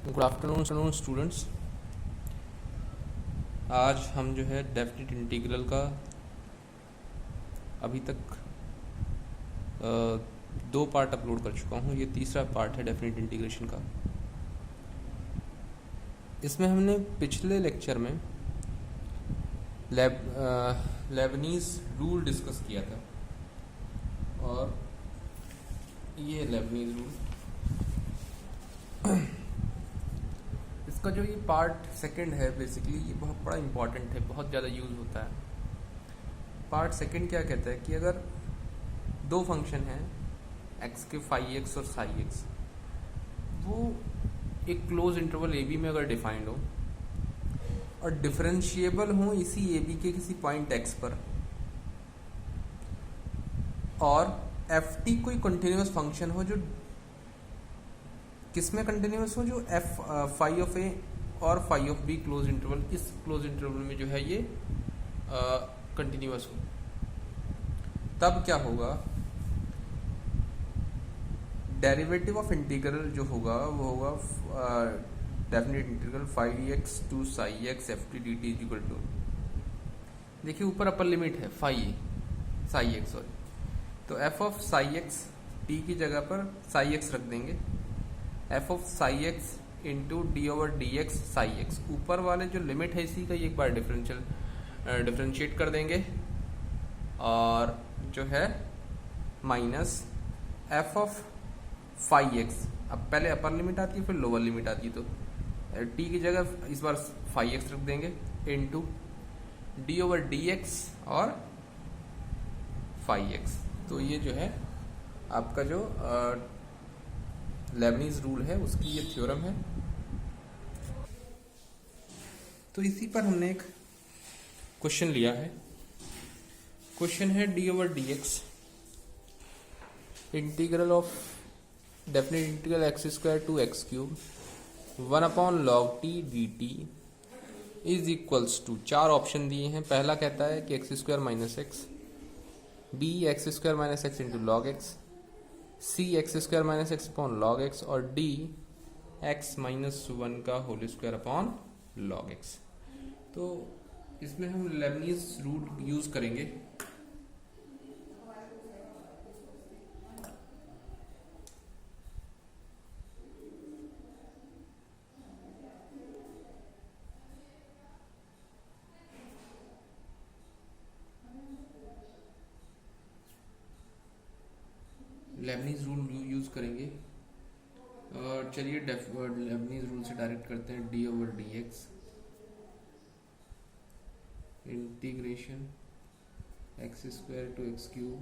Good afternoon students. आज हम जो है डेफिनेट इंटीग्रल का अभी तक दो पार्ट अपलोड कर चुका हूँ। ये तीसरा पार्ट है डेफिनेट इंटीग्रेशन का। इसमें हमने पिछले लेक्चर में लेबनीज रूल डिस्कस किया था और ये लेबनीज रूल, इसका जो ये पार्ट सेकंड है बेसिकली ये बहुत बड़ा इंपॉर्टेंट है, बहुत ज़्यादा यूज़ होता है। पार्ट सेकंड क्या कहता है कि अगर दो फंक्शन हैं एक्स के फाई एक्स और साई एक्स, वो एक क्लोज इंटरवल ए बी में अगर डिफाइंड हो और डिफरेंशिएबल हो इसी ए बी के किसी पॉइंट एक्स पर, और एफ टी कोई कंटिन्यूस फंक्शन हो जो किस में कंटिन्यूस हो, जो एफ फाई ऑफ ए और phi of b close interval, इस क्लोज इंटरवल में जो है ये कंटिन्यूस हो, तब क्या होगा, डेरिवेटिव ऑफ इंटीग्रल जो होगा वो होगा definite integral phi x to psi x f t D T is equal to, देखिए ऊपर अपर लिमिट है साई एक्स, सॉरी, तो F of psi x t की जगह पर साई एक्स रख देंगे, f of psi x into d over D x psi x, ऊपर वाले जो लिमिट है इसी का एक बार डिफरेंशिएट कर देंगे, और जो है minus f of phi x, अब पहले अपर लिमिट आती है फिर लोअर लिमिट आती है, तो टी की जगह इस बार फाई एक्स रख देंगे into d over D x और फाई एक्स। तो ये जो है आपका जो लेबनीज रूल है उसकी ये थ्योरम है। तो इसी पर हमने एक क्वेश्चन लिया है। क्वेश्चन है D over D X integral of definite integral X square to x cube 1 log T D T is equals to, चार ऑप्शन दिए हैं। पहला कहता है कि X square minus X, B X square minus X into log X, C X square minus X upon log X, और D X minus one का whole square upon log X. तो इसमें हम लेबनीज रूल यूज करेंगे। Leibniz rule use करेंगे और चलिए Leibniz rule से डायरेक्ट करते हैं। D over D x integration x square to x cube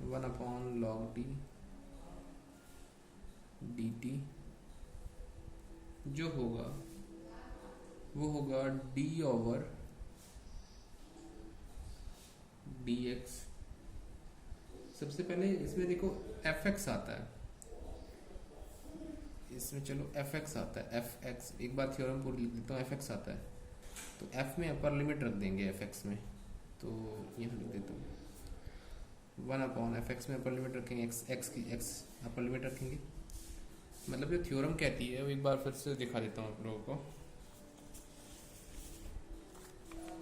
1 log T D t जो होगा वो होगा डी ओवर डी एक्स। सबसे पहले इसमें देखो एफ एक्स आता है, इसमें चलो एफ एक्स आता है, एफ एक्स एक बार थ्योरम पूरी लिख देता हूँ। एफ एक्स आता है तो एफ में अपर लिमिट रख देंगे एफ एक्स में, तो यहाँ लिख देता हूँ 1 एफ एक्स में अपर लिमिट रखेंगे, एक्स की एक्स अपर लिमिट रखेंगे। मतलब जो थ्योरम कहती है वो एक बार फिर से दिखा देता हूँ आप लोगों को।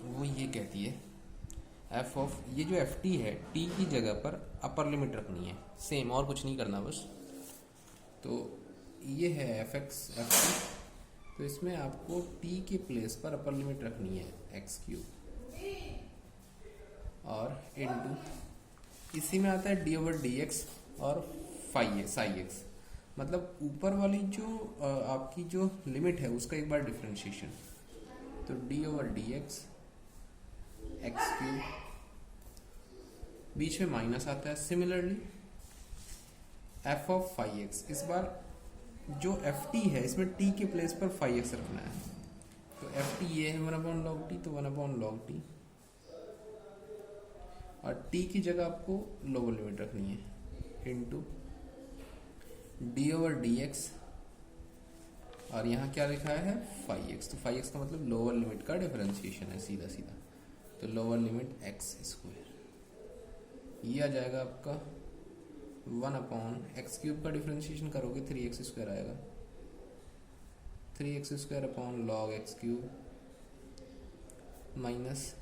वो ये कहती है एफ ऑफ, ये जो एफ टी है टी की जगह पर अपर लिमिट रखनी है, सेम, और कुछ नहीं करना बस। तो ये है एफ एक्स एफ टी, तो इसमें आपको टी के प्लेस पर अपर लिमिट रखनी है एक्स क्यूब, और इनटू इसी में आता है डी ओवर डी एक्स और साई एक्स, मतलब ऊपर वाली जो आपकी जो लिमिट है उसका एक बार डिफरेंशिएशन, तो D over D X X cube, बीच में माइनस आता है। Similarly F of phi X, इस बार जो एफ टी है इसमें टी के प्लेस पर फाई एक्स रखना है, तो एफ टी ये है 1 लॉग टी, तो 1 लॉग टी, और टी की जगह आपको लोअर लिमिट रखनी है into D over D x, और यहाँ क्या लिखा है फाई एक्स, तो फाई एक्स का मतलब लोअर लिमिट का डिफरेंशिएशन है सीधा सीधा, तो लोअर लिमिट एक्स स्क्वायर, ये आ जाएगा आपका 1 एक्स क्यूब का डिफरेंशिएशन करोगे 3x स्क्वायर आएगा, 3x² upon log x cube minus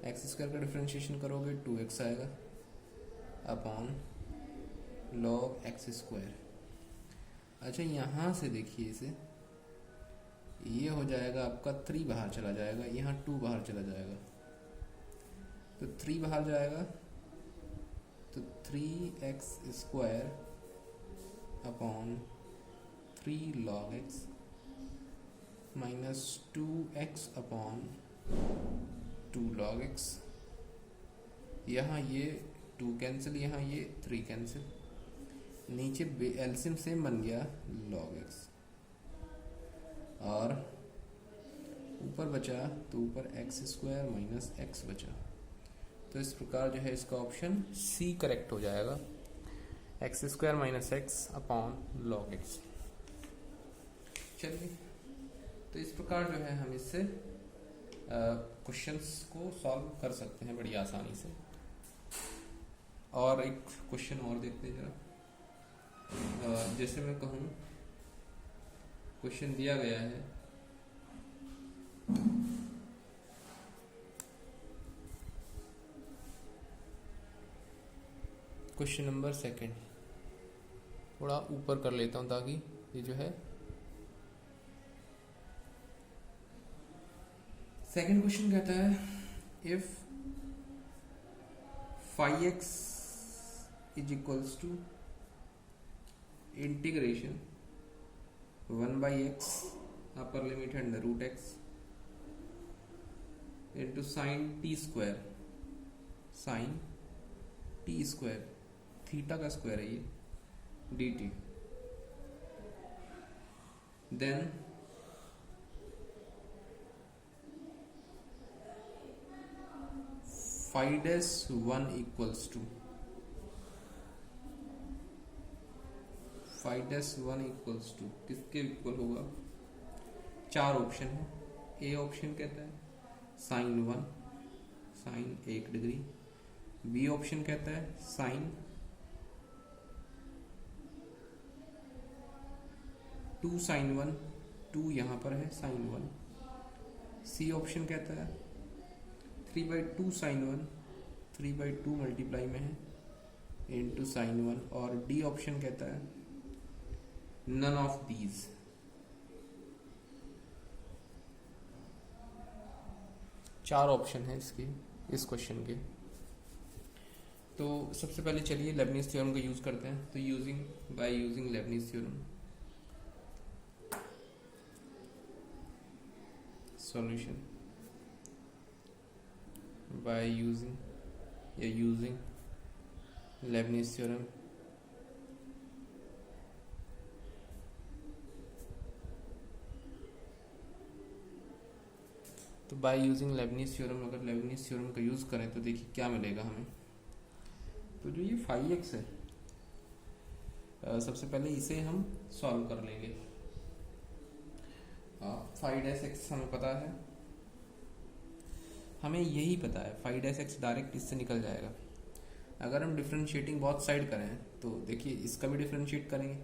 x² का डिफ्रेंशिएशन करोगे 2x आएगा अपॉन log x²। अच्छा यहाँ से देखिए इसे, ये हो जाएगा आपका 3 बाहर चला जाएगा, यहाँ 2 बाहर चला जाएगा, तो 3 बाहर जाएगा तो 3x² upon 3 log x minus 2x upon 2 log x। यहाँ ये 2 कैंसिल, यहाँ ये 3 कैंसिल, नीचे एलसीएम सेम बन गया log x, और ऊपर बचा तो ऊपर x² माइनस x बचा। तो इस प्रकार जो है इसका ऑप्शन सी करेक्ट हो जाएगा, x² minus x upon log x। चलिए, तो इस प्रकार जो है हम इससे क्वेश्चंस को सॉल्व कर सकते हैं बड़ी आसानी से। और एक क्वेश्चन और देखते हैं जरा। जैसे मैं कहूँ, क्वेश्चन दिया गया है क्वेश्चन नंबर 2, थोड़ा ऊपर कर लेता हूँ ताकि ये जो है सेकंड क्वेश्चन कहता है if 5x is equals to integration 1/x upper limit under root x into sine t square theta का स्क्वायर है ये dt, देन φ'1 इक्वल्स टू किसके इक्वल होगा? 4 ऑप्शन है। ए ऑप्शन कहता है sin 1 डिग्री, बी ऑप्शन कहता है sin 2 sin 1, 2 यहाँ पर है sin 1, सी ऑप्शन कहता है 3/2 sin 1, 3/2 मल्टीप्लाई में है इनटू sin 1, और डी ऑप्शन कहता है नन ऑफ दीज। चार ऑप्शन है इसके, इस क्वेश्चन के। तो सबसे पहले चलिए लेबनीज थ्योरम का यूज करते हैं। तो by using Lebanese theorem solution by using Leibniz theorem, तो बाय यूजिंग लेबनीज थ्योरम, अगर लेबनीज थ्योरम का यूज करें तो देखिए क्या मिलेगा हमें। तो जो ये 5x है, सबसे पहले इसे हम सॉल्व कर लेंगे। 5x हमें पता है, हमें यही पता है 5x डायरेक्ट इससे निकल जाएगा। अगर हम डिफरेंशिएटिंग बहुत साइड करें तो देखिए इसका भी डिफरेंशिएट करेंगे,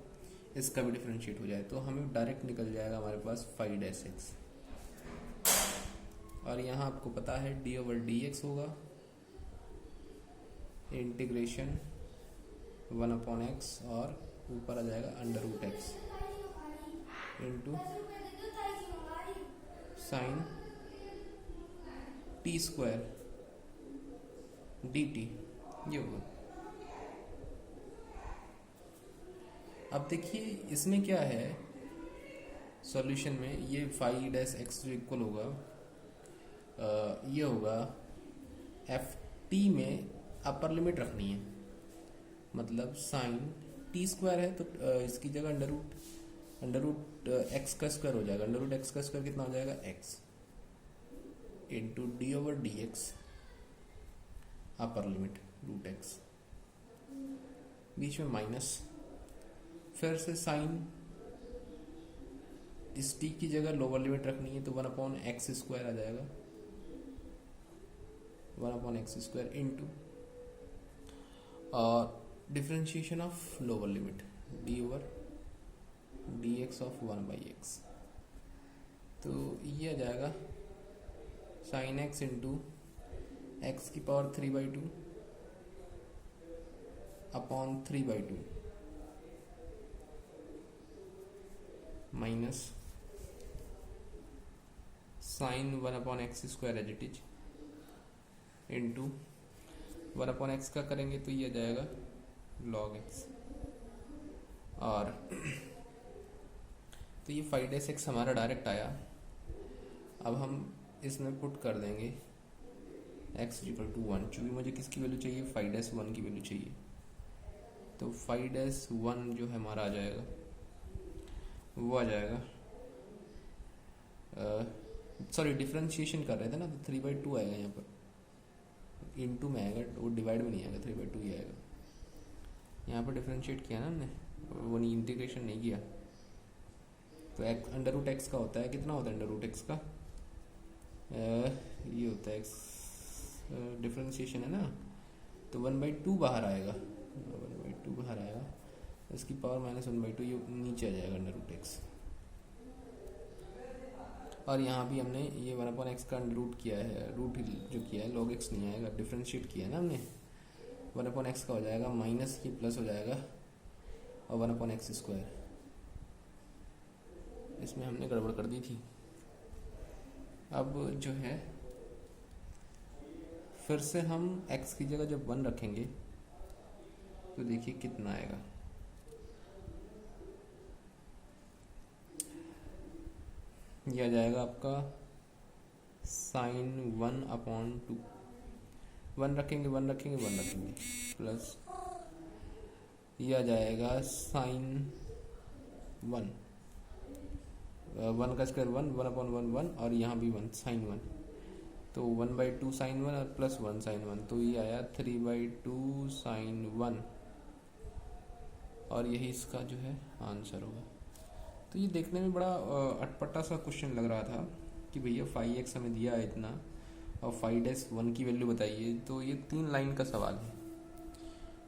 इसका भी डिफरेंशिएट हो जाए तो हमें डायरेक्ट निकल जाएगा हमारे पास 5x। और यहाँ आपको पता है d/dx होगा इंटीग्रेशन 1/x, और ऊपर आ जाएगा under root x into sine t square dt, ये होगा। अब देखिए इसमें क्या है सॉल्यूशन में, ये 5x जो इक्वल होगा ये होगा ft में अपर लिमिट रखनी है, मतलब साइन टी स्क्वायर है तो इसकी जगह अंडर रूट एक्स का स्क्वायर हो जाएगा। अंडर रूट एक्स का स्क्वायर कितना हो जाएगा? x into d/dx upper limit root X, बीच में माइनस, फिर से साइन इस t की जगह लोअर लिमिट रखनी है तो 1/x² आ जाएगा, 1/x² into differentiation of lower limit d/dx of 1/x। तो ये आ जाएगा साइन एक्स इंटू एक्स की power 3/2 upon 3/2 minus sine 1/x² as it is into 1/x का करेंगे तो ये आ जाएगा log x। और तो ये 5-x हमारा डायरेक्ट आया। अब हम इसमें पुट कर देंगे x = 1, चूँकि मुझे किसकी वैल्यू चाहिए, 5-1 की वैल्यू चाहिए। तो 5-1 जो है हमारा आ जाएगा, वो आ जाएगा सॉरी डिफ्रेंशिएशन कर रहे थे ना, तो 3/2 आएगा यहाँ पर, इनटू में आएगा, वो डिवाइड में नहीं आएगा, 3/2 ही आएगा। यहाँ पर डिफ्रेंशिएट किया ना हमने, वो नहीं इंटीग्रेशन नहीं किया। तो √x का होता है, कितना होता है √x का, ये होता है x, डिफ्रेंशिएशन है ना, तो 1/2 बाहर आएगा, 1/2 बाहर आएगा, इसकी पावर -1/2 ये नीचे आ जाएगा √x। और यहाँ भी हमने ये 1/x का रूट किया है, रूट जो किया है log x नहीं आएगा, डिफ्रेंशिएट किया है ना हमने, 1/x का हो जाएगा माइनस, ये प्लस हो जाएगा और 1/x²। इसमें हमने गड़बड़ कर दी थी। अब जो है फिर से हम x की जगह जब 1 रखेंगे तो देखिए कितना आएगा, यह आ जाएगा आपका sin 1/2, 1 रखेंगे 1 रखेंगे 1 रखेंगे, प्लस यह आ जाएगा sin 1 का स्क्वायर 1/1 और यहाँ भी 1 sin 1, तो 1/2 sin 1 और प्लस 1 sin 1, तो ये आया 3/2 sin 1, और यही इसका जो है आंसर होगा। तो ये देखने में बड़ा अटपटा सा क्वेश्चन लग रहा था कि भैया 5x हमें दिया है इतना और 5-1 की वैल्यू बताइए, तो ये 3 लाइन का सवाल है।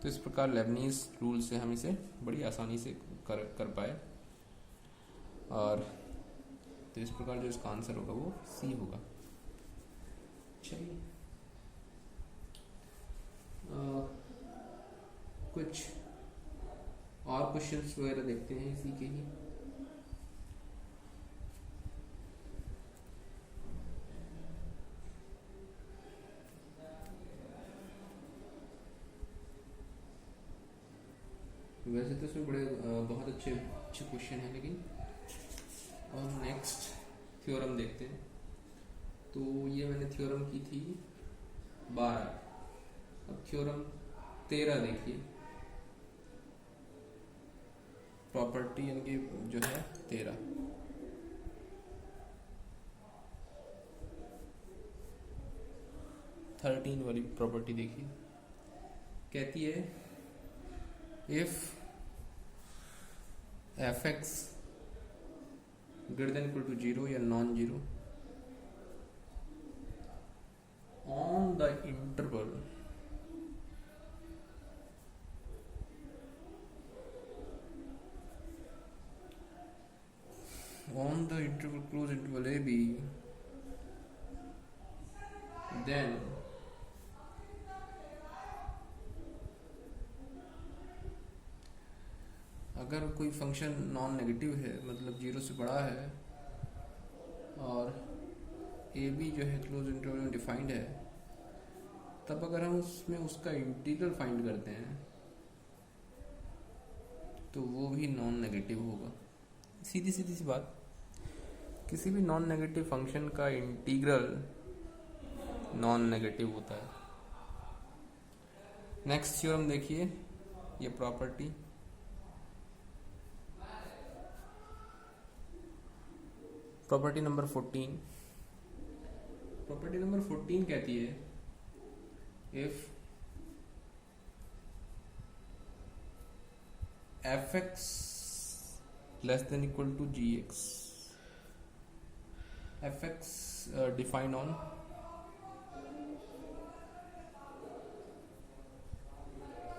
तो इस प्रकार लेबनीज रूल से हम इसे बड़ी आसानी से कर पाए, और तो इस प्रकार जो इसका आंसर होगा वो C होगा। चलिए कुछ और क्वेश्चंस वगैरह देखते हैं इसी के ही। वैसे तो इसमें बड़े बहुत अच्छे क्वेश्चन हैं, लेकिन और नेक्स्ट थ्योरम देखते हैं। तो ये मैंने थ्योरम की थी 12, अब थ्योरम 13 देखिए, प्रॉपर्टी यानी कि जो है 13। थर्टीन वाली प्रॉपर्टी देखिए, कहती है if f(x) greater than equal to 0 या non zero on the interval close interval a b, then अगर कोई फंक्शन नॉन नेगेटिव है, मतलब 0 से बड़ा है, और ए बी जो है क्लोज इंटरवल में डिफाइंड है, तब अगर हम उसमें उसका इंटीग्रल फाइंड करते हैं तो वो भी नॉन नेगेटिव होगा। सीधी सीधी सी बात, किसी भी नॉन नेगेटिव फंक्शन का इंटीग्रल नॉन नेगेटिव होता है। नेक्स्ट थ्योरम देखिए, ये प्रॉपर्टी नंबर 14। प्रॉपर्टी नंबर 14 कहती है if f(x) less than equal to gx, f(x) defined on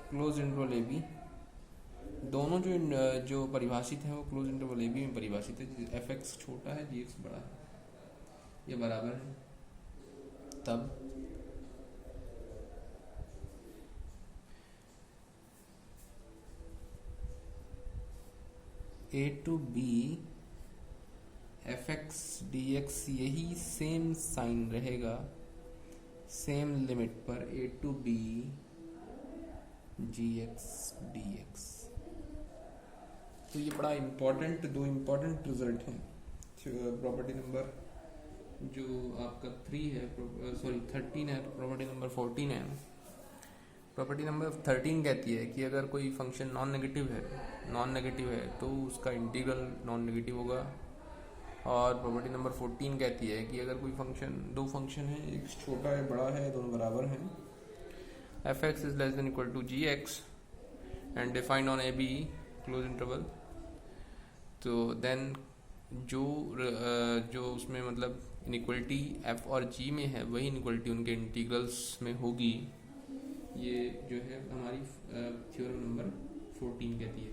close interval ab, दोनों जो परिभाषित है वो क्लोज इंटरवल ab में परिभाषित है। f(x) छोटा है, gx बड़ा है। ये बराबर है, तब A to B F x D X यही सेम साइन रहेगा, सेम लिमिट पर A to B G X D X. तो ये बड़ा इम्पोर्टेंट, दो इम्पोर्टेंट रिजल्ट हैं। प्रॉपर्टी नंबर जो आपका 3 है, सॉरी 13 है, प्रॉपर्टी नंबर 14 है। प्रॉपर्टी नंबर 13 कहती है कि अगर कोई फंक्शन नॉन नेगेटिव है तो उसका इंटीग्रल नॉन नेगेटिव होगा। और प्रॉपर्टी नंबर 14 कहती है कि अगर कोई फंक्शन, दो फंक्शन है, एक छोटा है बड़ा है, दोनों बराबर हैं, f x is less than equal to g x and defined on a b close interval, तो देन जो उसमें मतलब इनइक्वलिटी एफ और जी में है वही इनइक्वलिटी उनके इंटीग्रल्स में होगी। ये जो है हमारी थ्योरम नंबर 14 कहती है।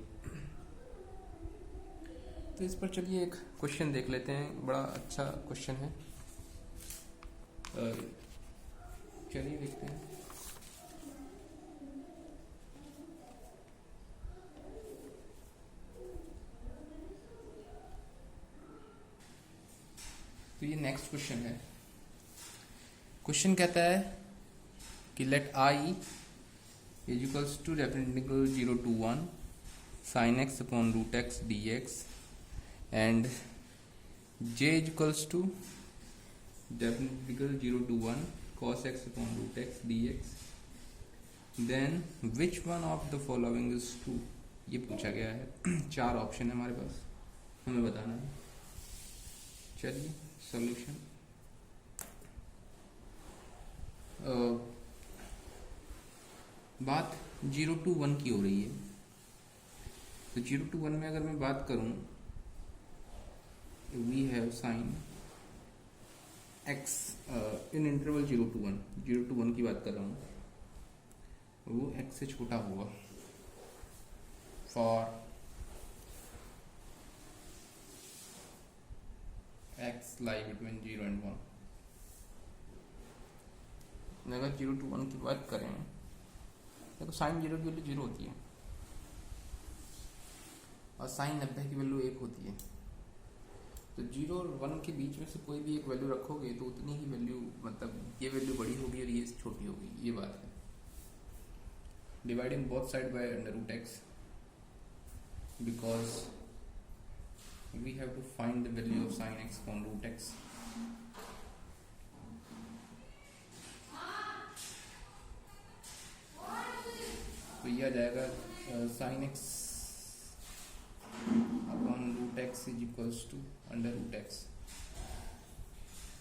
तो इस पर चलिए एक क्वेश्चन देख लेते हैं, बड़ा अच्छा क्वेश्चन है, चलिए देखते हैं। तो ये नेक्स्ट क्वेश्चन है। क्वेश्चन कहता है कि let I is equals to definite integral 0 to 1 sin x upon root x D x and j is equals to definite integral 0 to 1 cos x upon root x dx, then which one of the following is true, ये पूछा गया है। 4 option है हमारे पास, हमें बताना है। चलिए सॉल्यूशन, बात 0 to 1 की हो रही है। तो 0 to 1 में अगर मैं बात करूं, we have sin x in interval 0 to 1, 0 to 1 की बात कर रहा हूँ, वो x से छोटा होगा for x lie between 0 and 1। अगर 0 to 1 की बात करें तो sin 0 की वैल्यू 0 होती है और sin 90 की वैल्यू 1 होती है। तो 0 और 1 के बीच में से कोई भी एक वैल्यू रखोगे तो उतनी ही वैल्यू, मतलब ये वैल्यू बड़ी होगी और ये छोटी होगी, ये बात है। Dividing both side by under root x because we have to find the value of sine x upon root x. तो ये आ जाएगा sine x upon root x is equals to under root x,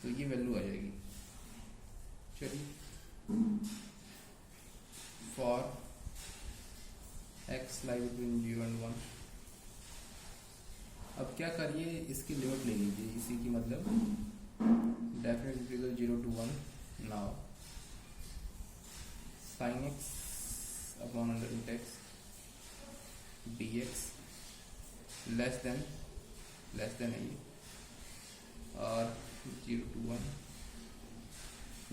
तो ये value आ जाएगी। चलिए for x lie between 0 and 1, अब क्या करिए, इसकी लिमिट ले लीजिए, इसी की मतलब definite integral 0 to 1 now sine x upon under root x D x less than है ये, और 0 to 1।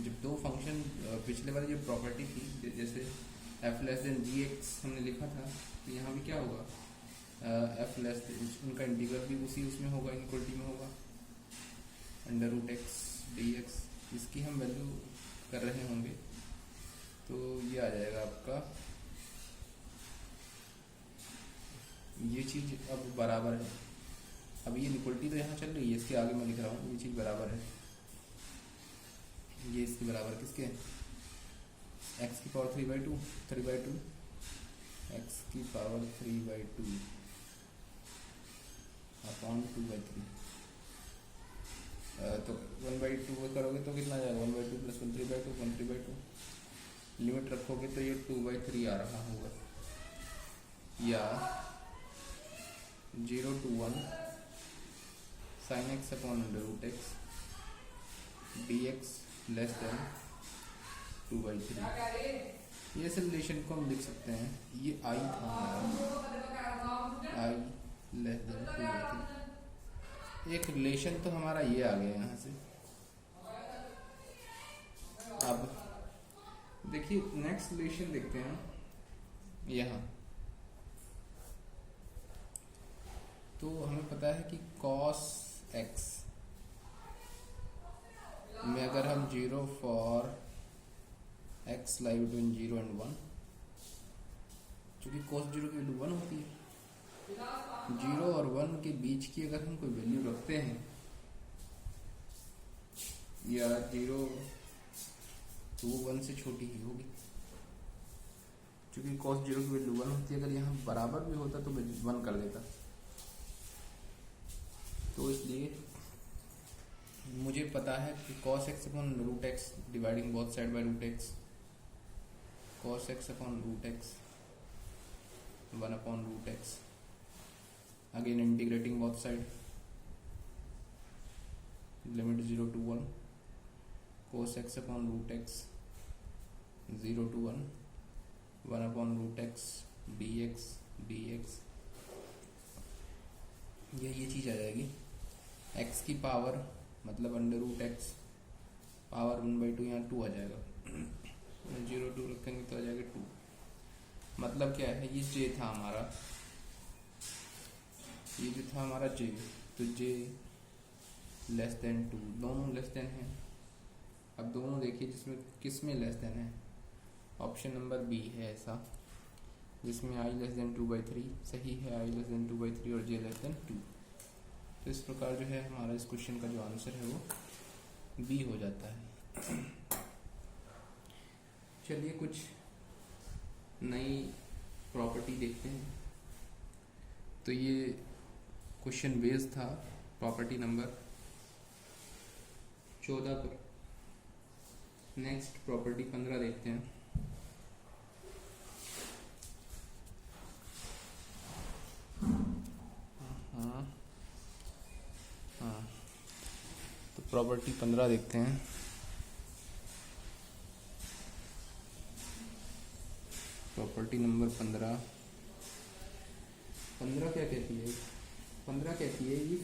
जब दो फंक्शन, पिछले वाली जो प्रॉपर्टी थी, जैसे f less than g x हमने लिखा था, तो यहाँ भी क्या होगा, f लेस देन, उनका इंटीग्रल भी उसी उसमें होगा, इनइक्वलिटी में होगा, under root x D x, इसकी हम वैल्यू कर रहे होंगे। तो ये आ जाएगा आपका, ये चीज़ अब बराबर है। अब ये इक्वलिटी तो यहाँ चल रही है, इसके आगे मैं लिख रहा हूँ, ये चीज़ बराबर है, ये इसके बराबर किसके, x की पावर 3/2 x की पावर 3/2 अपॉन 2/3। तो 1/2 करोगे तो कितना जाएगा, 1/2 प्लस 1/3/2 लिमिट रखोगे तो ये 2/3 आ रहा होगा, या 0 to 1 sin x upon under root x D x less than 2/3। ये रिलेशन को हम लिख सकते हैं, ये i था हमारा, i लेस देन 2/3। एक रिलेशन तो हमारा ये आ गया यहाँ से, देखिए नेक्स्ट रिलेशन देखते हैं यहाँ। तो हमें पता है कि cos x में अगर हम 0 for x lie between 0 and 1, चूँकि cos 0 की वैल्यू 1 होती है, 0 और 1 के बीच की अगर हम कोई वैल्यू रखते हैं या 0 तो वो 1 से छोटी ही होगी, क्योंकि cos 0 की वैल्यू 1 होती है। अगर यहाँ बराबर भी होता तो 1 कर देता। तो इसलिए मुझे पता है कि cos x upon root x dividing both side by root x, cos x upon root x 1 upon root x, again integrating both side, limit 0 to 1, cos x upon root x 0 to 1, 1 upon root x dx, ये चीज़ आ जाएगी। x की power मतलब under root x power 1/2, यहाँ 2 आ जाएगा, 0 2 रखेंगे तो आ जाएगा 2। मतलब क्या है, ये j था हमारा, ये जो था हमारा j, तो j लेस देन 2, दोनों लेस देन है। अब दोनों देखिए जिसमें किस में लेस देन है, ऑप्शन नंबर बी है ऐसा, जिसमें i लेस देन 2/3 सही है, i लेस देन 2/3 और j लेस देन 2। तो इस प्रकार जो है हमारा इस क्वेश्चन का जो आंसर है वो बी हो जाता है। चलिए कुछ नई प्रॉपर्टी देखते हैं। तो ये क्वेश्चन बेस्ड था प्रॉपर्टी नंबर 14 पर। नेक्स्ट प्रॉपर्टी 15 देखते हैं। तो प्रॉपर्टी 15 देखते हैं। प्रॉपर्टी नंबर 15 क्या कहती है? 15 कहती है कि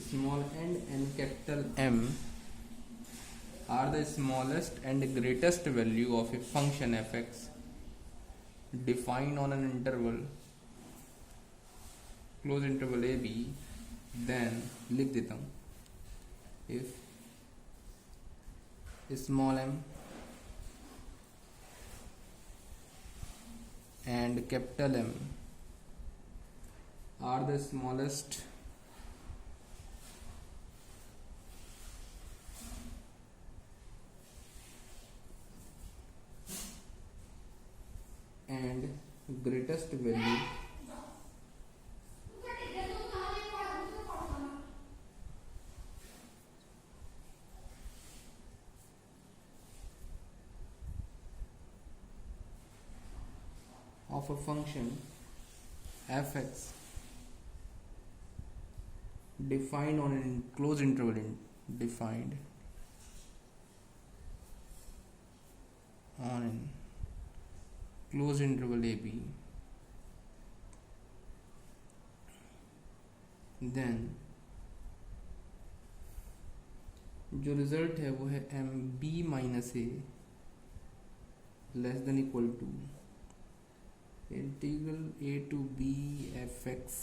small and capital M are the smallest and greatest value of a function fx defined on an interval close interval a b, then लिख देता हूँ, if small m and capital M are the smallest and greatest value of a function fx defined on an closed interval defined on an closed interval a b, then जो result है वो है M B minus A less than equal to integral A to B F x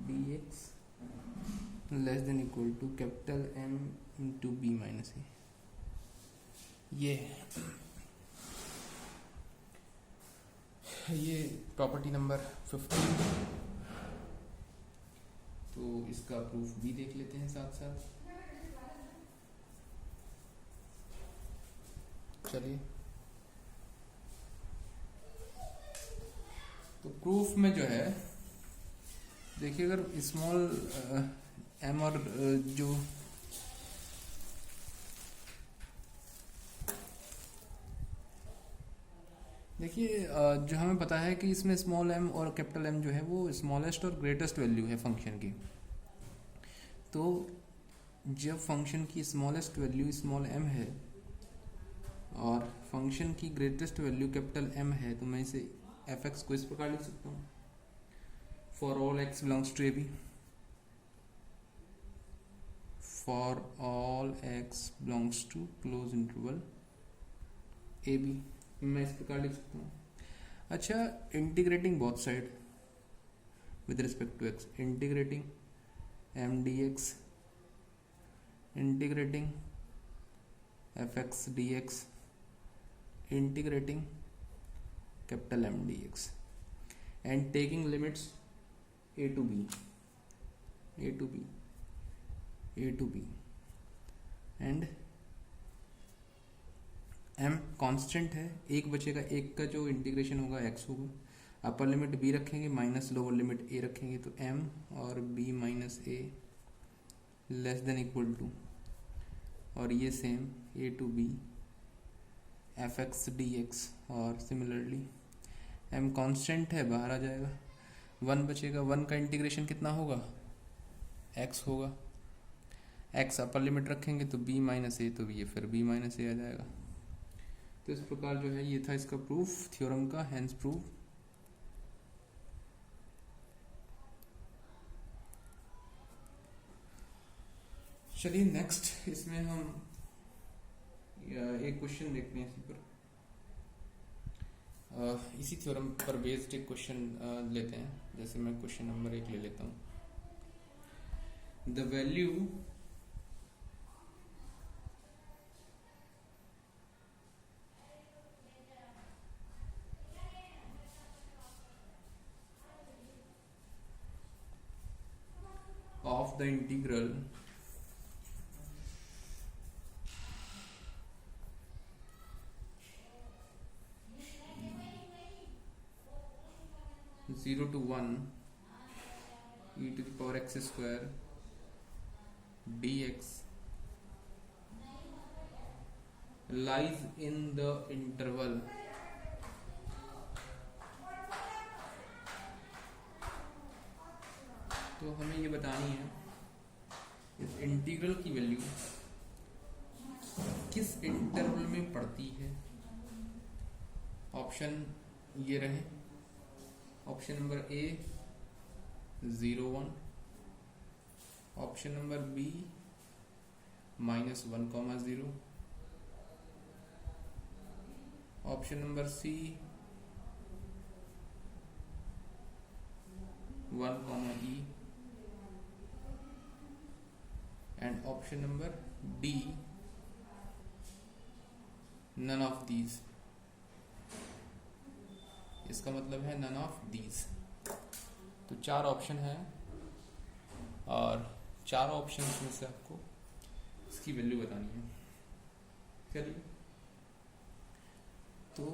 D x less than equal to capital M into B minus A. ये property number 15। तो इसका proof भी देख लेते हैं साथ साथ। चलिए, तो प्रूफ में जो है देखिए, अगर स्मॉल एम और जो देखिए जो हमें पता है कि इसमें स्मॉल एम और कैपिटल एम जो है वो स्मॉलेस्ट और ग्रेटेस्ट वैल्यू है फंक्शन की। तो जब फंक्शन की स्मॉलेस्ट वैल्यू स्मॉल एम है और फंक्शन की ग्रेटेस्ट वैल्यू कैपिटल एम है, तो मैं इसे एफ एक्स को इस प्रकार लिख सकता हूँ, for all x belongs to A b, for all x belongs to close interval a b, मैं इस प्रकार लिख सकता हूँ। अच्छा, integrating both side with respect to x, integrating m d x, integrating f x D x, integrating capital m d x, and taking limits a to b, a to b, a to b, and m constant है, एक बचेगा, एक का जो integration होगा x होगा, upper limit b रखेंगे minus lower limit a रखेंगे, तो m और b माइनस a less than equal to, और ये same a to b f x D x, और सिमिलरली m कांस्टेंट है, बाहर आ जाएगा, 1 बचेगा, 1 का इंटीग्रेशन कितना होगा, x होगा, x अपर लिमिट रखेंगे तो b माइनस a, तो ये फिर b माइनस a आ जाएगा। तो इस प्रकार जो है ये था इसका प्रूफ, थ्योरम का, हेंस प्रूफ। चलिए नेक्स्ट इसमें हम एक क्वेश्चन देखते हैं, इसी थ्योरम पर बेस्ड एक क्वेश्चन लेते हैं। जैसे मैं क्वेश्चन नंबर 1 ले लेता हूँ। The value of the integral zero to 1 e to the power x square dx lies in the interval तो हमें ये बतानी है इस इंटीग्रल की वैल्यू किस इंटरवल में पड़ती है। ऑप्शन ये रहे, option number a 0-1, option number b -1,0, option number c 1, e, and option number D none of these। इसका मतलब है none of these। तो 4 ऑप्शन है और 4 ऑप्शन में से आपको इसकी वैल्यू बतानी है। चलिए, तो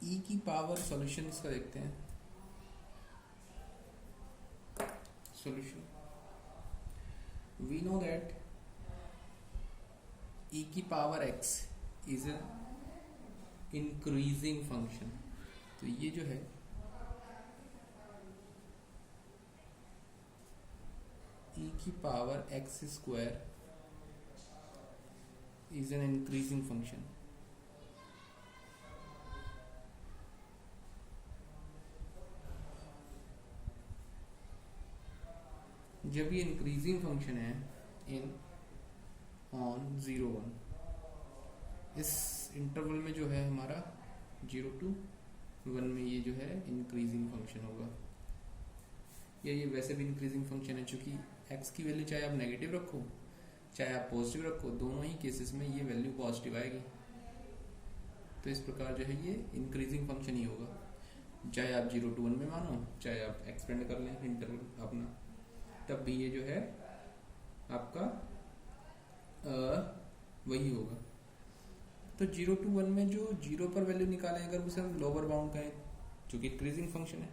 e की पावर सॉल्यूशन इसका देखते हैं। Solution, we know that e की power x is a increasing function। तो ये जो है e की power x square is an increasing function। जब ये इंक्रीजिंग फंक्शन है इन ऑन 0-1, इस इंटरवल में जो है हमारा 0 to 1 में ये जो है इंक्रीजिंग फंक्शन होगा। ये वैसे भी इंक्रीजिंग फंक्शन है, चूंकि x की वैल्यू चाहे आप नेगेटिव रखो चाहे आप पॉजिटिव रखो, दोनों ही केसेस में ये वैल्यू पॉजिटिव आएगी। तो इस प्रकार जो है ये इंक्रीजिंग फंक्शन ही होगा, चाहे आप 0 to 1 में मानो चाहे आप एक्सपेंड कर लें इंटरवल अपना, तब भी ये जो है आपका वही होगा। तो 0 to 1 में जो 0 पर वैल्यू निकालें, अगर उसे हम लोअर बाउंड करें, क्योंकि इंक्रीजिंग फंक्शन है,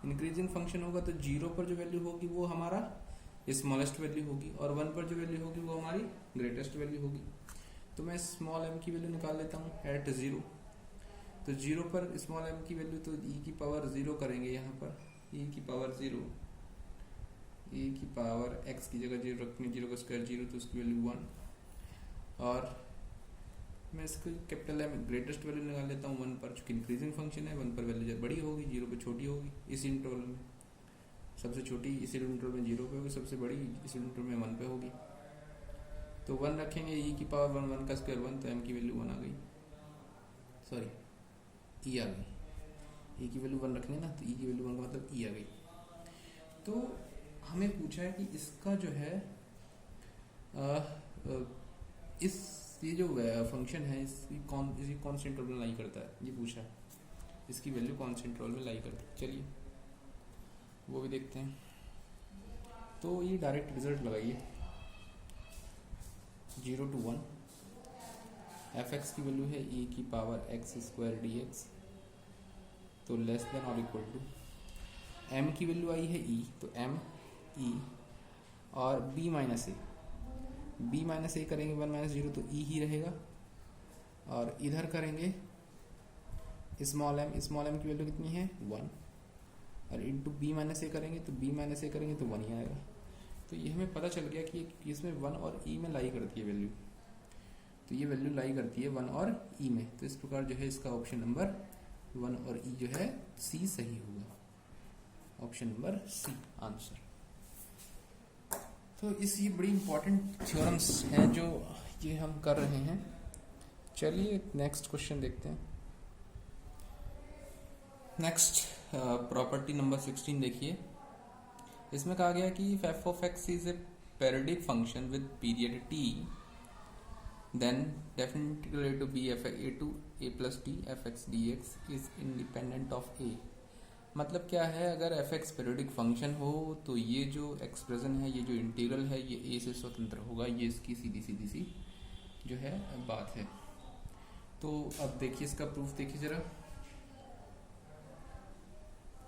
इंक्रीजिंग फंक्शन होगा तो 0 पर जो वैल्यू होगी वो हमारा स्मॉलेस्ट वैल्यू होगी और 1 पर जो वैल्यू होगी वो हमारी ग्रेटेस्ट वैल्यू होगी। तो मैं स्मॉल m की वैल्यू निकाल लेता हूँ एट 0। तो 0 पर स्मॉल m की वैल्यू तो e की पावर 0 करेंगे, यहाँ पर e की पावर 0, e की पावर x की जगह 0 रखनी, 0 का स्क्वायर 0, तो उसकी वैल्यू 1। और मैं इसको कैपिटल एम ग्रेटेस्ट वैल्यू निकाल लेता हूँ 1 पर, चूंकि इंक्रीजिंग फंक्शन है 1 पर वैल्यू जब बड़ी होगी 0 पर छोटी होगी। इस इंटरवल में सबसे छोटी इस इंटरवल में 0 पे होगी, सबसे बड़ी इस इंटरवल में 1 पे होगी। तो 1 रखेंगे, e की पावर 1, 1 का स्क्वायर 1, तो m की वैल्यू 1 आ गई। सॉरी ई आ गई, ई की वैल्यू 1 रखेंगे ना, तो ई की वैल्यू 1 का मतलब ई आ गई। तो हमें पूछा है कि इसका जो है इस ये जो फंक्शन है इसी कौन से इंटरवल में लाई करता है, ये पूछा है, इसकी वैल्यू कौन से इंटरवल में लाई करती है। चलिए वो भी देखते हैं। तो ये डायरेक्ट रिजल्ट लगाइए, 0 to 1 f(x) की वैल्यू है e की पावर x स्क्वायर dx, तो लेस देन और इक्वल टू m की वैल्यू आई है e, तो m e और b माइनस a करेंगे 1 माइनस 0 तो e ही रहेगा, और इधर करेंगे स्मॉल m की वैल्यू कितनी है 1, और इंटू b माइनस a करेंगे तो b माइनस a करेंगे तो 1 ही आएगा। तो ये हमें पता चल गया कि इसमें 1 और e में लाई करती है वैल्यू, तो ये वैल्यू लाई करती है 1 और e में। तो इस प्रकार जो है इसका ऑप्शन नंबर 1 और e जो है c सही होगा, ऑप्शन नंबर c आंसर। तो ये बड़ी इंपॉर्टेंट थ्योरम्स हैं जो ये हम कर रहे हैं। चलिए नेक्स्ट क्वेश्चन देखते हैं। नेक्स्ट प्रॉपर्टी नंबर 16 देखिए, इसमें कहा गया कि if f of x is a periodic function with period t, then definite integral to b f a to a plus t fx dx is independent of a। मतलब क्या है, अगर fx periodic function हो तो ये जो expression है, ये जो इंटीग्रल है, ये a से स्वतंत्र होगा। ये इसकी सीधी सी जो है बात है। तो अब देखिए इसका प्रूफ देखिए जरा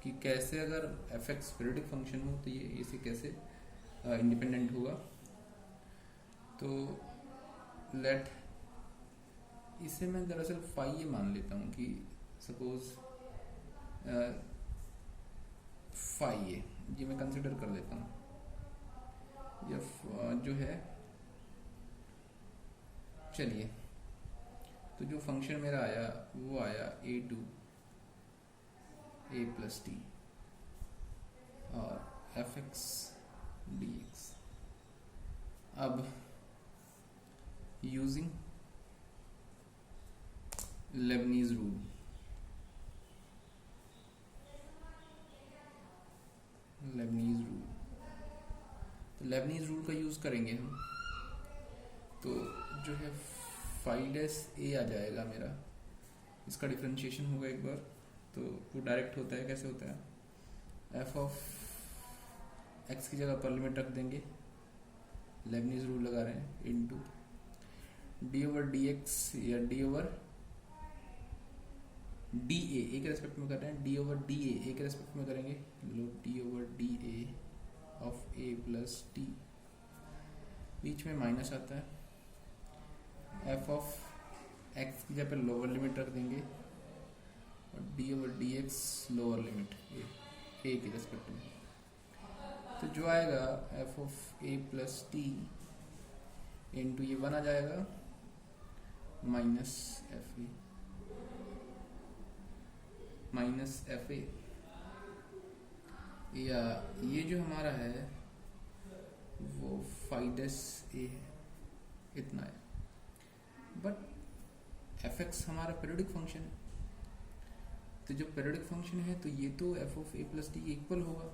कि कैसे अगर fx पीरियोडिक फंक्शन हो तो ये a से कैसे इंडिपेंडेंट होगा। तो लेट इसे मैं दरअसल फाई ये मान लेता हूँ कि सपोज फाई ये मैं कंसिडर कर लेता हूँ। यह जो है, चलिए तो जो फंक्शन मेरा आया वो आया a to a plus t और fx dx। अब यूजिंग लेबनीज रूल, तो लेबनीज रूल का यूज करेंगे हम। तो जो है फाइडेस ए आ जाएगा मेरा, इसका डिफरेंशिएशन होगा एक बार, तो वो डायरेक्ट होता है। कैसे होता है, एफ ऑफ एक्स की जगह पर लिमिट रख देंगे, लेबनीज रूल लगा रहे हैं, into D over D x या डी ओवर डी ए के रेस्पेक्ट में कर रहे हैं, डी ओवर डी ए के रेस्पेक्ट में करेंगे, लो D over D A of A plus T, बीच में माइनस आता है, एफ ऑफ एक्स की जगह पर लोअर लिमिट रख देंगे और D over D X lower limit A के रेस्पेक्ट में। तो जो आएगा F of A plus T into ये 1 आ जाएगा माइनस एफ ए या ये जो हमारा है वो फाइडेस ए है, इतना है। बट एफ एक्स हमारा पीरियोडिक फंक्शन है, तो जब पीरियोडिक फंक्शन है तो ये तो F of A plus T equal होगा,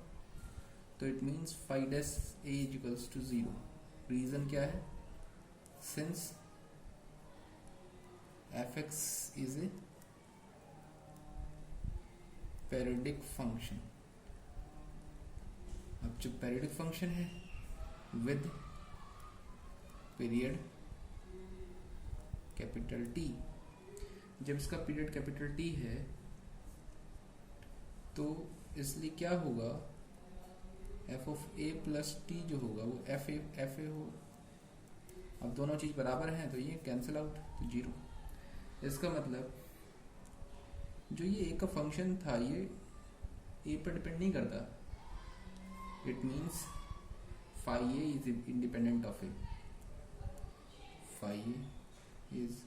तो it means phi dash A is equals to 0। Reason क्या है, since F x is a periodic function. अब जो पीरियोडिक फंक्शन है विद पीरियड कैपिटल टी, जब इसका पीरियड कैपिटल टी है तो इसलिए क्या होगा, F of A plus T जो होगा वो एफ ए हो। अब दोनों चीज बराबर हैं तो ये कैंसिल आउट, तो 0। इसका मतलब जो ये ए का फंक्शन था ये ए पर डिपेंड नहीं करता, it means phi A is independent of A, phi A is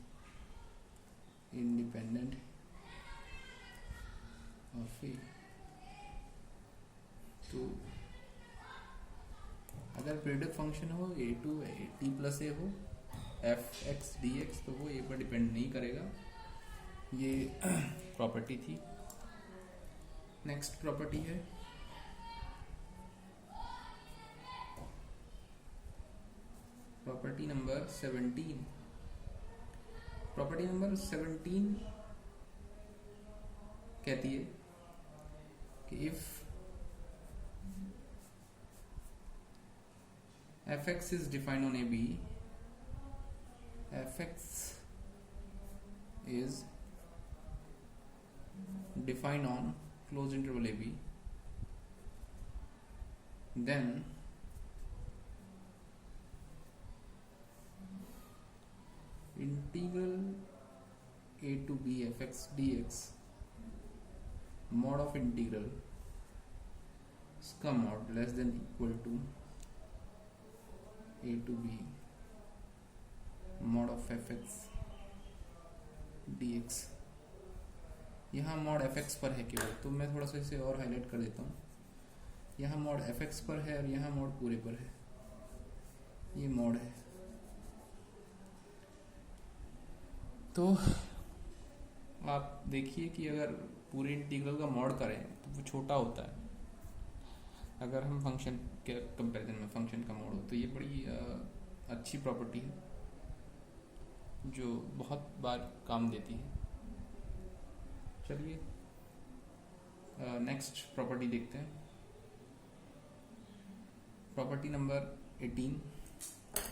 independent of A. तो अगर पीरियोडिक फंक्शन हो A to T plus A हो एफ एक्स डी एक्स, तो वो ए पर डिपेंड नहीं करेगा, ये प्रॉपर्टी थी। नेक्स्ट प्रॉपर्टी है प्रॉपर्टी नंबर 17। प्रॉपर्टी नंबर 17 कहती है कि if fx is defined on AB, fx is defined on closed interval AB, then integral a to b fx dx mod of integral इसका mod less than equal to a to b mod of fx dx। यहाँ mod fx पर है केवल, तो मैं थोड़ा सा इसे और हाईलाइट कर देता हूँ। यहाँ mod fx पर है और यहाँ mod पूरे पर है, ये mod है। तो आप देखिए कि अगर पूरे इंटीग्रल का मॉड करें तो वो छोटा होता है, अगर हम फंक्शन के कंपैरिजन में फंक्शन का मॉड हो, तो ये बड़ी अच्छी प्रॉपर्टी है जो बहुत बार काम देती है। चलिए नेक्स्ट प्रॉपर्टी देखते हैं। प्रॉपर्टी नंबर 18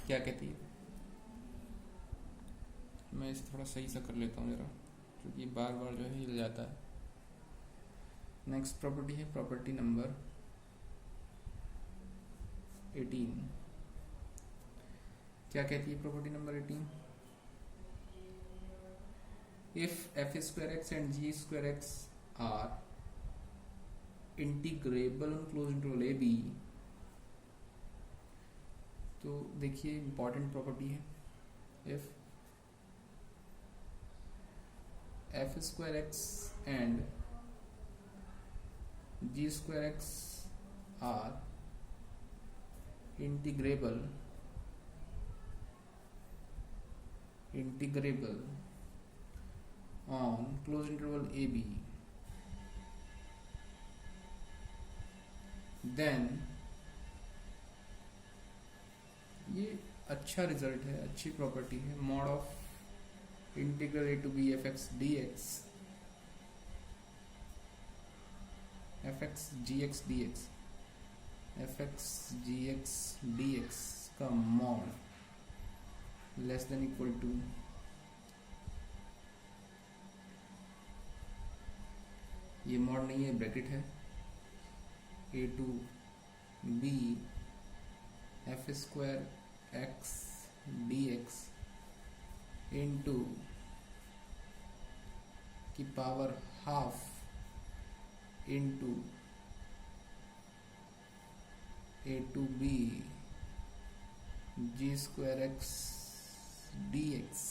क्या कहती है? मैं इसे थोड़ा सही सा कर लेता हूँ जरा, क्योंकि बार बार जो है हिल जाता है। नेक्स्ट प्रॉपर्टी है प्रॉपर्टी नंबर 18। क्या कहती है property number 18? If f square x and g square x are integrable on close interval a b, तो देखिए इंपॉर्टेंट प्रॉपर्टी है। If f square x and g square x are integrable on closed interval AB, then ये अच्छा result है, अच्छी property है। Mod of integral A to B F x D X F X G X D X का mod less than equal to ये mod नहीं है, bracket है, A to B F square X D X into की power half into A to B G square X D X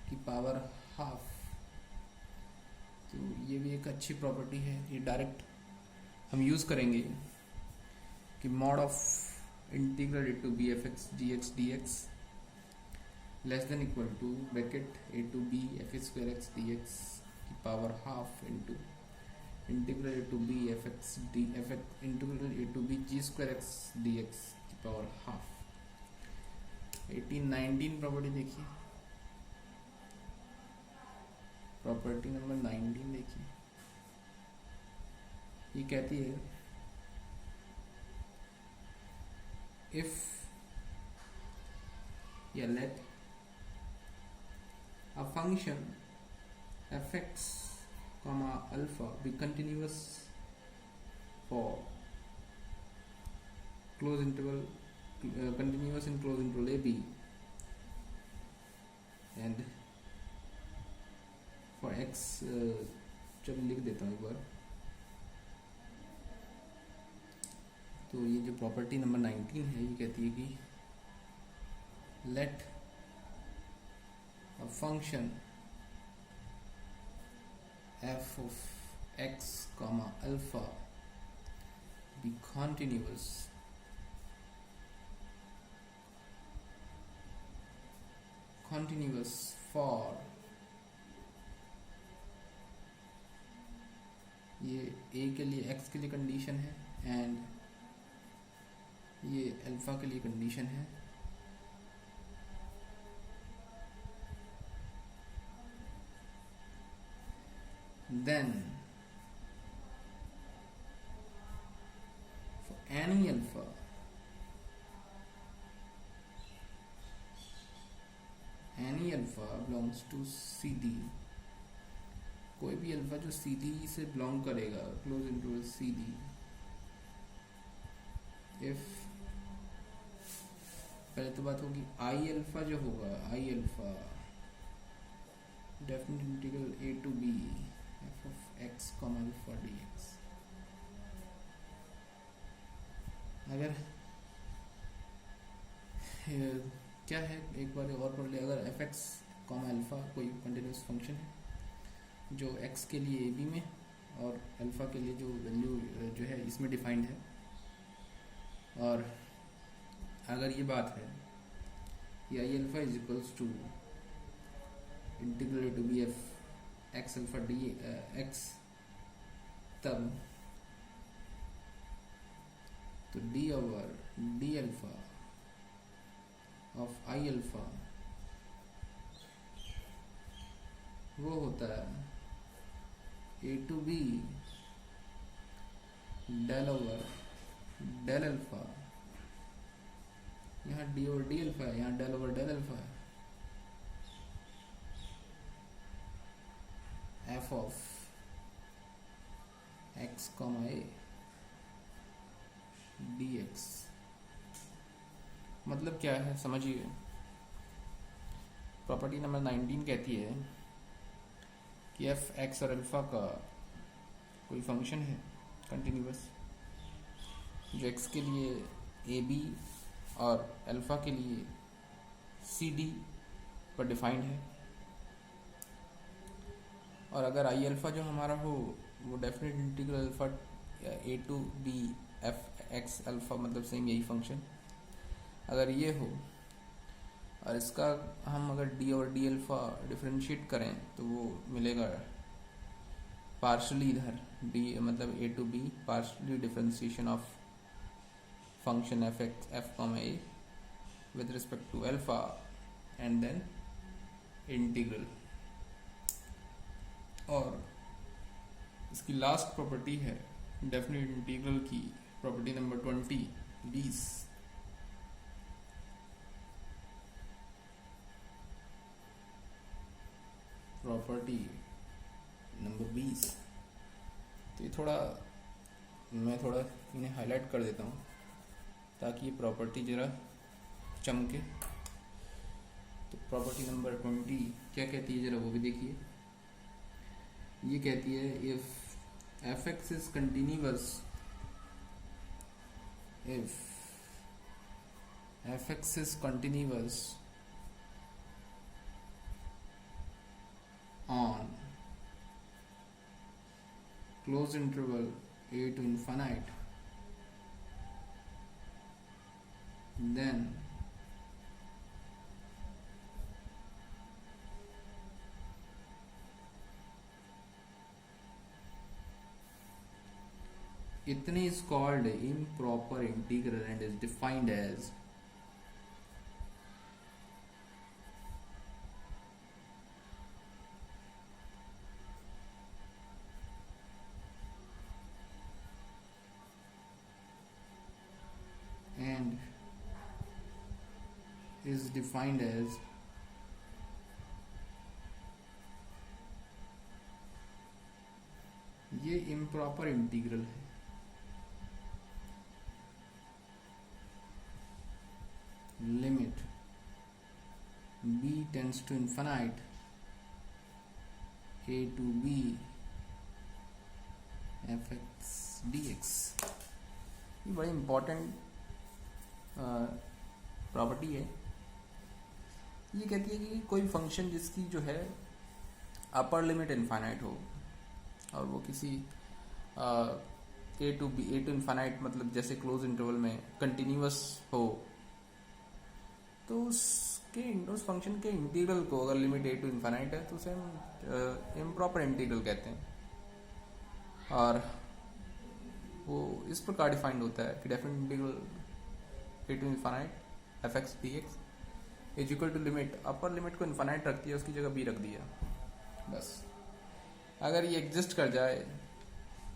की power half. तो ये भी एक अच्छी प्रॉपर्टी है, ये डायरेक्ट हम यूज करेंगे कि mod of integral A to B F X G X D x less than equal to bracket A to B F square X D X की power half into integral A to B F x D F X integral A to B G square X D X की power half. 19 property देखिए, property number 19 देखिए, ये कहती है if या let a function fx comma alpha be continuous for close interval continuous in close interval a b and for x चलो लिख देता हूँ एक बार। तो ये जो प्रॉपर्टी नंबर 19 है ये कहती है कि late a function f of x comma alpha be continuous for ये ए के लिए एक्स के लिए कंडीशन है एंड ये अल्फा के लिए कंडीशन है। Then for any alpha belongs to CD, कोई भी अल्फा जो CD से बिलोंग करेगा क्लोज इंटरवल CD, इफ पहले तो बात होगी आई अल्फा जो होगा, आई alpha definite integral a to b f of x comma alpha dx। अगर क्या है एक बार और पढ़ ले, अगर एफ एक्स कॉमा अल्फा कोई कंटिन्यूस फंक्शन है जो एक्स के लिए ए बी में और अल्फा के लिए जो वैल्यू जो है इसमें डिफाइंड है, और अगर ये बात है कि I alpha is equals to integral to B F x alpha D X, तब तो D over D alpha of I alpha वो होता है A to B del over del alpha, यहाँ डी ओवर डी अल्फा है, यहाँ del over del alpha है, F of X comma A D X. मतलब क्या है समझिए, प्रॉपर्टी नंबर 19 कहती है कि एफ एक्स और अल्फा का कोई फंक्शन है कंटिन्यूअस जो एक्स के लिए ए बी और अल्फा के लिए सी डी पर डिफाइंड है, और अगर आई अल्फा जो हमारा हो वो definite integral alpha a to B F x alpha, मतलब सेम यही फंक्शन, अगर ये हो और इसका हम अगर डी और डी अल्फा डिफरेंशिएट करें तो वो मिलेगा पार्शली इधर डी मतलब A to B partially differentiation of function F X F comma A with respect to alpha and then integral. और इसकी लास्ट प्रॉपर्टी है डेफिनेट इंटीग्रल की प्रॉपर्टी नंबर 20 प्रॉपर्टी नंबर 20। तो ये मैं थोड़ा इन्हें हाईलाइट कर देता हूँ ताकि ये प्रॉपर्टी जरा चमके। तो प्रॉपर्टी नंबर 20 क्या कहती है जरा वो भी देखिए। ये कहती है if F x is continuous, if F x is continuous on closed interval a to infinite, then itne is called improper integral and is defined as ये इम्प्रॉपर इंटीग्रल है। Limit b tends to infinite a to b f x D x. ये बड़ी important property है। ये कहती है कि कोई फंक्शन जिसकी जो है अपर लिमिट इन्फाइनाइट हो और वो किसी ए टू इन्फाइनाइट मतलब जैसे क्लोज इंटरवल में कंटिन्यूअस हो, तो उस फंक्शन के इंटीग्रल को अगर लिमिट ए टू इन्फाइनाइट है तो उसे हम इम्प्रॉपर इंटीग्रल कहते हैं। और वो इस प्रकार डिफाइंड होता है कि definite integral A to infinite f x D x is equal to limit, upper limit को इन्फानाइट रख दिया, उसकी जगह बी रख दिया बस। अगर ये एग्जिस्ट कर जाए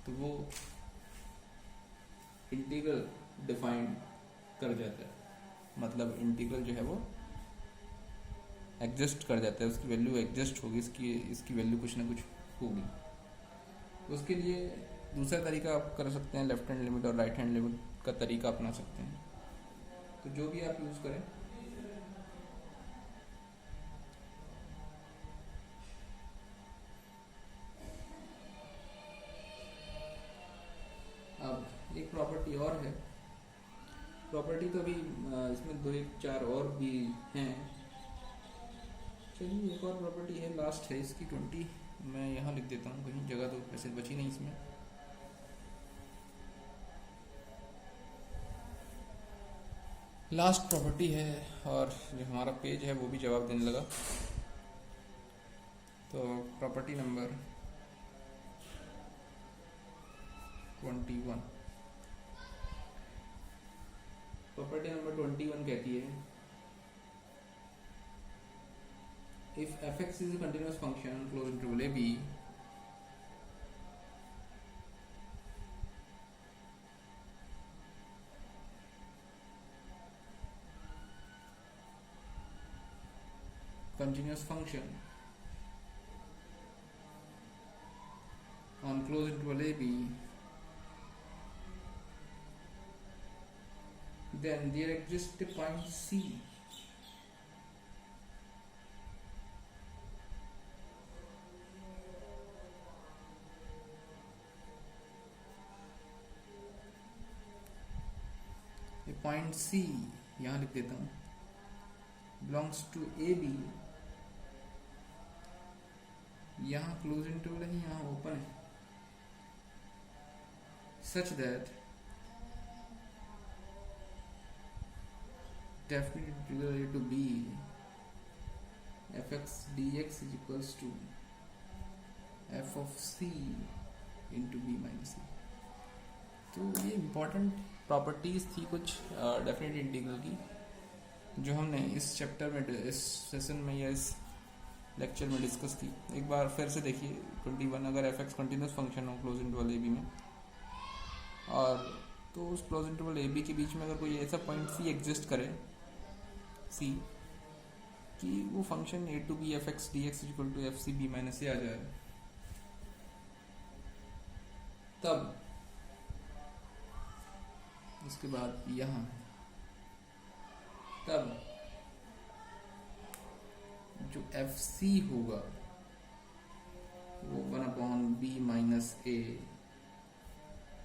तो वो इंटीग्रल डिफाइंड कर जाता है, मतलब इंटीग्रल जो है वो एग्जिस्ट कर जाता है, उसकी वैल्यू एग्जिस्ट होगी, इसकी वैल्यू कुछ ना कुछ होगी। उसके लिए दूसरा तरीका आप कर सकते हैं, लेफ्ट हैंड लिमिट और राइट हैंड लिमिट का तरीका अपना सकते हैं, तो जो भी आप यूज़ करें। अब एक प्रॉपर्टी और है, प्रॉपर्टी तो अभी इसमें 2 1 4 और भी हैं। चलिए एक और प्रॉपर्टी है, लास्ट है इसकी 20, मैं यहाँ लिख देता हूँ, कहीं जगह तो वैसे बची नहीं इसमें। लास्ट प्रॉपर्टी है और जो हमारा पेज है वो भी जवाब देने लगा। तो प्रॉपर्टी नंबर 21, प्रॉपर्टी नंबर 21 कहती है if fx is a continuous function closed interval a b continuous function on closed interval a b, then there exists a point c point C, यहाँ लिख देता हूँ, बिलोंग्स टू ए बी, यहाँ close interval है, यहाँ open है, such that definite integral A to B F x D x is equals to F of C into B minus C. तो ये इम्पोर्टेंट प्रॉपर्टीज़ थी कुछ डेफिनेट इंटीग्रल की, जो हमने इस चैप्टर में, इस सेशन में या इस लेक्चर में डिस्कस की। एक बार फिर से देखिए 21, अगर एफ एक्स कंटिन्यूस फंक्शन हो क्लोज इंटरवल ए बी में, और तो उस क्लोज इंटरवल ए बी के बीच में अगर कोई ऐसा पॉइंट सी एग्जिस्ट करे, सी, कि वो function A to B F x D X equal to F C B minus A आ जाए, तब उसके बाद यहाँ, तब जो एफ सी होगा वो 1/b minus A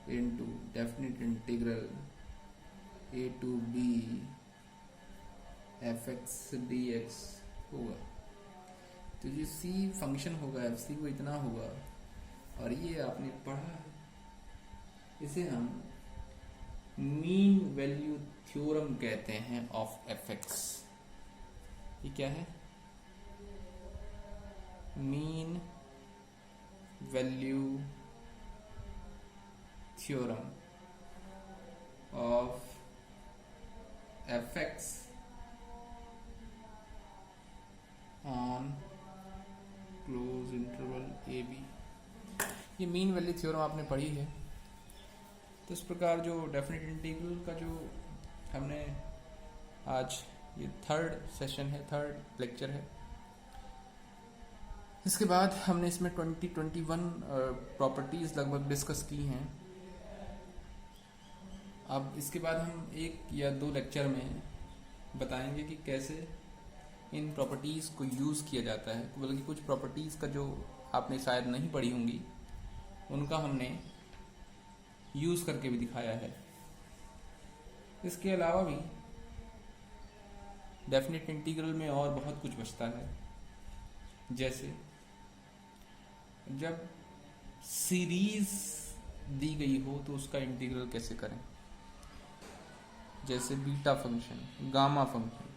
into definite integral A to B F x D X होगा। तो जो सी फंक्शन होगा एफ सी वो इतना होगा, और ये आपने पढ़ा है, इसे हम मीन वैल्यू थ्योरम कहते हैं ऑफ एफ एक्स। ये क्या है? Mean value theorem of f x on close interval a b. ये मीन वैल्यू थ्योरम आपने पढ़ी है। तो इस प्रकार जो डेफिनेट इंटीग्रल का जो हमने आज ये थर्ड सेशन है, थर्ड लेक्चर है, इसके बाद हमने इसमें 21 प्रॉपर्टीज लगभग डिस्कस की हैं। अब इसके बाद हम 1 या 2 लेक्चर में बताएंगे कि कैसे इन प्रॉपर्टीज़ को यूज़ किया जाता है, बल्कि कुछ प्रॉपर्टीज़ का जो आपने शायद नहीं पढ़ी होंगी उनका हमने यूज़ करके भी दिखाया है। इसके अलावा भी डेफिनेट इंटीग्रल में और बहुत कुछ बचता है, जैसे जब सीरीज दी गई हो तो उसका इंटीग्रल कैसे करें, जैसे बीटा फंक्शन, गामा फंक्शन,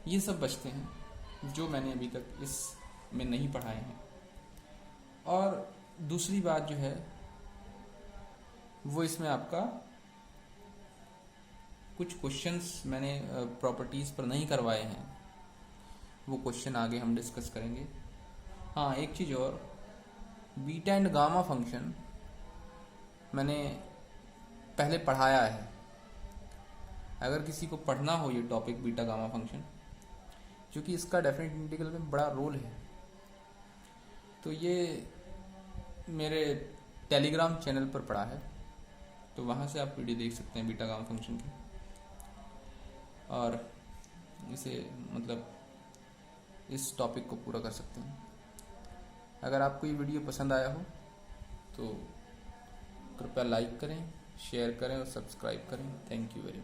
ये सब बचते हैं जो मैंने अभी तक इसमें नहीं पढ़ाए हैं। और दूसरी बात जो है वो इसमें आपका कुछ क्वेश्चंस मैंने प्रॉपर्टीज़ पर नहीं करवाए हैं, वो क्वेश्चन आगे हम डिस्कस करेंगे। हाँ, एक चीज़ और, बीटा एंड गामा फंक्शन मैंने पहले पढ़ाया है। अगर किसी को पढ़ना हो ये टॉपिक बीटा गामा फंक्शन, क्योंकि इसका डेफिनेट इंटीग्रल में बड़ा रोल है, तो ये मेरे टेलीग्राम चैनल पर पड़ा है, तो वहाँ से आप वीडियो देख सकते हैं बीटा गामा फंक्शन की, और इसे मतलब इस टॉपिक को पूरा कर सकते हैं। अगर आपको ये वीडियो पसंद आया हो तो कृपया लाइक करें, शेयर करें और सब्सक्राइब करें। Thank you very much.